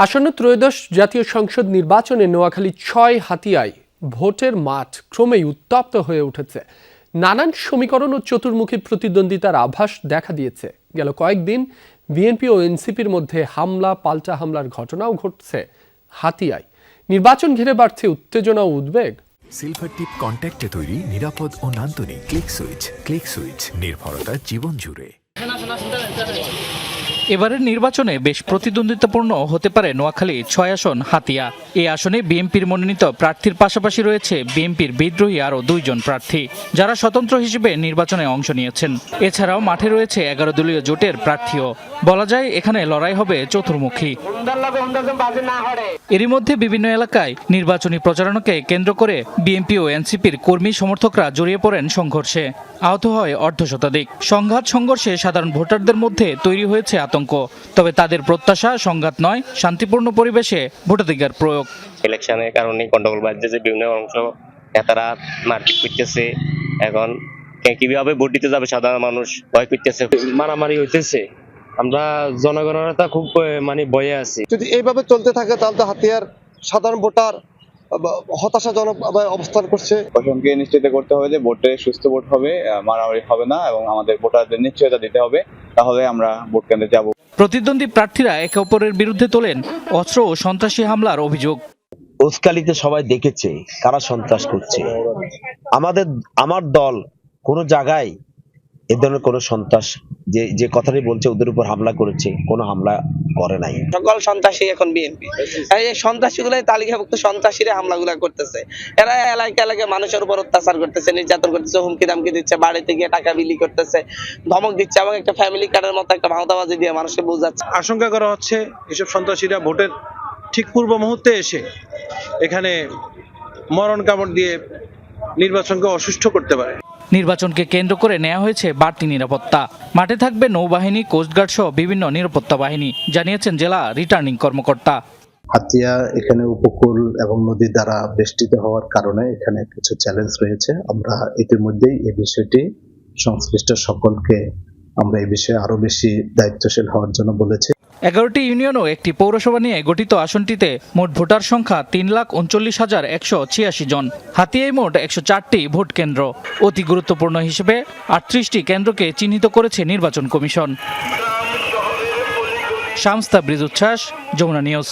আসন্ন ত্রয়োদশ জাতীয় সংসদ নির্বাচনে নোয়াখালী ৬ হাতিয়ায় ভোটের মাঠ ক্রমেই উত্তপ্ত হয়ে উঠেছে। নানান সমীকরণ ও চতুর্মুখী প্রতিদ্বন্দ্বিতার আভাস দেখা দিয়েছে। গেল কয়েকদিন বিএনপি ও এনসিপির মধ্যে হামলা পাল্টা হামলার ঘটনাও ঘটছে হাতিয়ায়। নির্বাচন ঘিরে বাড়ছে উত্তেজনা ও উদ্বেগ। সিলভার টিপ কন্ট্যাক্টে তৈরি নিরাপদ ও নান্দনিক ক্লিক সুইচ নির্ভরতা জীবন জুড়ে। এবারের নির্বাচনে বেশ প্রতিদ্বন্দ্বিতাপূর্ণ হতে পারে নোয়াখালী ৬ আসন হাতিয়া। এই আসনে বিএনপির মনোনীত প্রার্থীর পাশাপাশি রয়েছে বিএনপির বিদ্রোহী আরও ২ জন প্রার্থী, যারা স্বতন্ত্র হিসেবে নির্বাচনে অংশ নিয়েছেন। এছাড়াও মাঠে রয়েছে ১১ দলীয় জোটের প্রার্থীও। বলা যায় এখানে লড়াই হবে চতুর্মুখী। এরই মধ্যে বিভিন্ন এলাকায় নির্বাচনী প্রচারণাকে কেন্দ্র করে বিএনপি ও এনসিপির কর্মী সমর্থকরা জড়িয়ে পড়েন সংঘর্ষে। আহত হয় অর্ধশতাধিক। সংঘর্ষে সাধারণ ভোটারদের মধ্যে তৈরি হয়েছে আতঙ্ক। তবে তাদের প্রত্যাশা সংঘাত নয়, শান্তিপূর্ণ পরিবেশে ভোটাধিকার প্রয়োগ। ইলেকশনের কারণে গন্ডগোল বাজছে, বিভিন্ন অংশ নেতারা মারপিট করতেছে। এখন কিভাবে ভোট দিতে যাবে সাধারণ মানুষ ভয় করতেছে, মারামারি হইতেছে। আমরা জনগণের তা খুব ভয়ে আছি। যদি এইভাবে চলতে থাকে তাহলে তো হাতিয়ার সাধারণ ভোটার হতাশাজনক অবস্থান করছে। প্রশাসনকে নিশ্চিত করতে হবে যে ভোটে সুস্থ ভোট হবে, মারামারি হবে না এবং আমাদের ভোটারদের নিশ্চয়তা দিতে হবে, তাহলে আমরা ভোট কেন্দ্রে যাব। প্রতিদ্বন্দ্বী প্রার্থীরা একে অপরের বিরুদ্ধে তোলেন অস্ত্র ও সন্ত্রাসী হামলার অভিযোগ। উস্কালিতে সবাই দেখেছে কারা সন্ত্রাস করছে। আমার দল কোনো জায়গায় এ ধরনের কোনো সন্ত্রাস যে কথাটি বলছে ওদের উপর হামলা করেছে, কোনো হামলা করে নাই। সকল সন্ত্রাসী এখন বিএনপি। এই সন্ত্রাসীগুলাই তালিকাভুক্ত সন্ত্রাসীরা হামলাগুলা করতেছে। এরা এলাকায় মানুষের উপর অত্যাচার করতেছে, নির্যাতন করতেছে, হুমকি দামকি দিচ্ছে, বাড়িতে গিয়ে টাকা বিলি করতেছে, ধমক দিচ্ছে এবং একটা ফ্যামিলি কার্ডের মতো একটা ভাওতাবাজি দিয়ে মানুষকে বোঝাচ্ছে। আশঙ্কা করা হচ্ছে এসব সন্ত্রাসীরা ভোটের ঠিক পূর্ব মুহূর্তে এসে এখানে মরণ কামড় দিয়ে নির্বাচনকে অসুষ্ঠু করতে পারে। নির্বাচনকে কেন্দ্র করে নেওয়া হয়েছে বাড়তি নিরাপত্তা। মাঠে থাকবে নৌবাহিনী, কোস্টগার্ড সহ বিভিন্ন নিরাপত্তা বাহিনী, জানিয়েছেন জেলা রিটার্নিং কর্মকর্তা। হাতিয়া এখানে উপকূল এবং নদী দ্বারা বেষ্টিত হওয়ার কারণে এখানে কিছু চ্যালেঞ্জ রয়েছে। আমরা ইতিমধ্যেই এই বিষয়টি সংশ্লিষ্ট সকলকে আমরা এই বিষয়ে আরো বেশি দায়িত্বশীল হওয়ার জন্য বলেছি। ১১টি ইউনিয়ন ও একটি পৌরসভা নিয়ে গঠিত আসনটিতে মোট ভোটার সংখ্যা ৩,৩৯,১৮৬ জন। হাতিয়ায় মোট ১০৪টি ভোট কেন্দ্র। অতি গুরুত্বপূর্ণ হিসেবে ৩৮টি কেন্দ্রকে চিহ্নিত করেছে নির্বাচন কমিশন। শামস তাবরিজ উচ্ছ্বাস, যমুনা নিউজ।